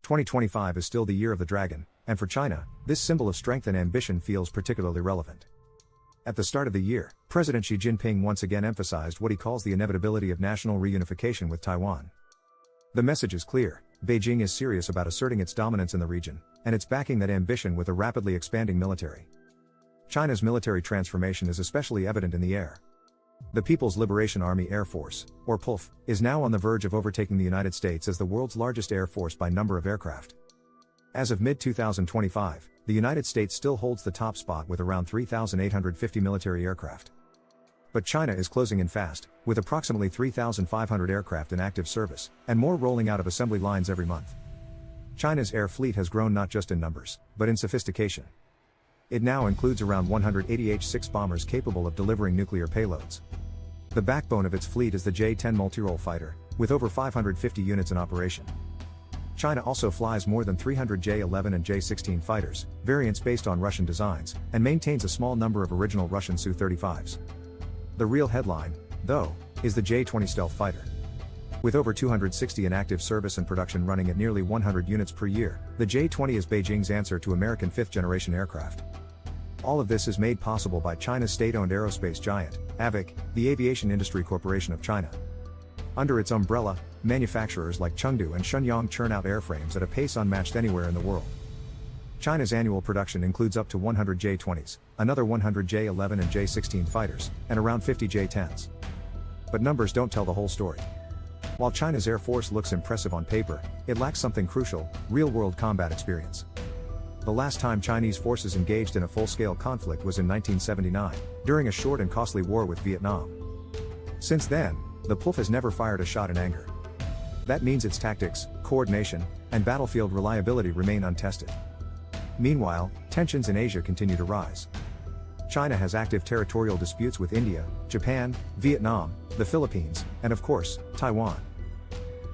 2025 is still the year of the dragon, and for China, this symbol of strength and ambition feels particularly relevant. At the start of the year, President Xi Jinping once again emphasized what he calls the inevitability of national reunification with Taiwan. The message is clear: Beijing is serious about asserting its dominance in the region, and it's backing that ambition with a rapidly expanding military. China's military transformation is especially evident in the air. The People's Liberation Army Air Force, or plaf, is now on the verge of overtaking the United States as the world's largest air force by number of aircraft. As of mid-2025, the United States still holds the top spot with around 3,850 military aircraft. But China is closing in fast, with approximately 3,500 aircraft in active service, and more rolling out of assembly lines every month. China's air fleet has grown not just in numbers, but in sophistication. It now includes around 180 H-6 bombers capable of delivering nuclear payloads. The backbone of its fleet is the J-10 multi-role fighter, with over 550 units in operation. China also flies more than 300 J-11 and J-16 fighters, variants based on Russian designs, and maintains a small number of original Russian Su-35s. The real headline, though, is the J-20 stealth fighter. With over 260 in active service and production running at nearly 100 units per year, the J-20 is Beijing's answer to American fifth-generation aircraft. All of this is made possible by China's state-owned aerospace giant, AVIC, the Aviation Industry Corporation of China. Under its umbrella, manufacturers like Chengdu and Shenyang churn out airframes at a pace unmatched anywhere in the world. China's annual production includes up to 100 J-20s, another 100 J-11 and J-16 fighters, and around 50 J-10s. But numbers don't tell the whole story. While China's Air Force looks impressive on paper, it lacks something crucial: real-world combat experience. The last time Chinese forces engaged in a full-scale conflict was in 1979, during a short and costly war with Vietnam. Since then, the plaf has never fired a shot in anger. That means its tactics, coordination, and battlefield reliability remain untested. Meanwhile, tensions in Asia continue to rise. China has active territorial disputes with India, Japan, Vietnam, the Philippines, and of course, Taiwan.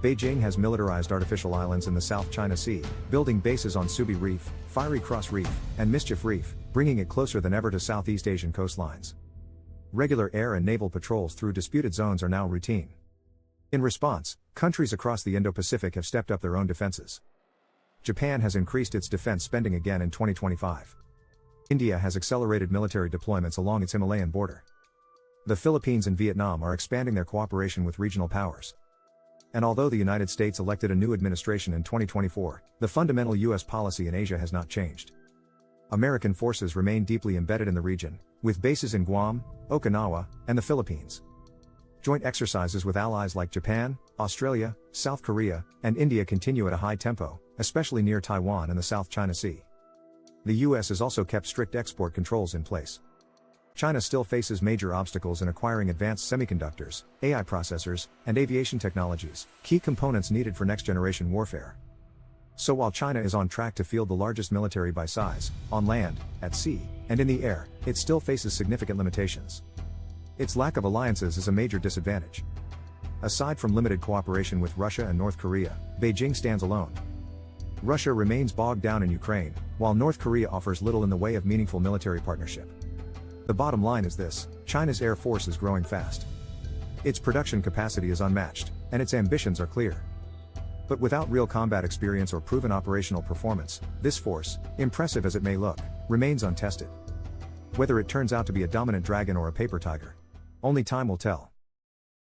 Beijing has militarized artificial islands in the South China Sea, building bases on Subi Reef, Fiery Cross Reef, and Mischief Reef, bringing it closer than ever to Southeast Asian coastlines. Regular air and naval patrols through disputed zones are now routine. In response, countries across the Indo-Pacific have stepped up their own defenses. Japan has increased its defense spending again in 2025. India has accelerated military deployments along its Himalayan border. The Philippines and Vietnam are expanding their cooperation with regional powers. And although the United States elected a new administration in 2024, the fundamental U.S. policy in Asia has not changed. American forces remain deeply embedded in the region, with bases in Guam, Okinawa, and the Philippines. Joint exercises with allies like Japan, Australia, South Korea, and India continue at a high tempo, especially near Taiwan and the South China Sea. The U.S. has also kept strict export controls in place. China still faces major obstacles in acquiring advanced semiconductors, AI processors, and aviation technologies, key components needed for next-generation warfare. So while China is on track to field the largest military by size, on land, at sea, and in the air, it still faces significant limitations. Its lack of alliances is a major disadvantage. Aside from limited cooperation with Russia and North Korea, Beijing stands alone. Russia remains bogged down in Ukraine, while North Korea offers little in the way of meaningful military partnership. The bottom line is this: China's Air Force is growing fast. Its production capacity is unmatched, and its ambitions are clear. But without real combat experience or proven operational performance, this force, impressive as it may look, remains untested. Whether it turns out to be a dominant dragon or a paper tiger, only time will tell.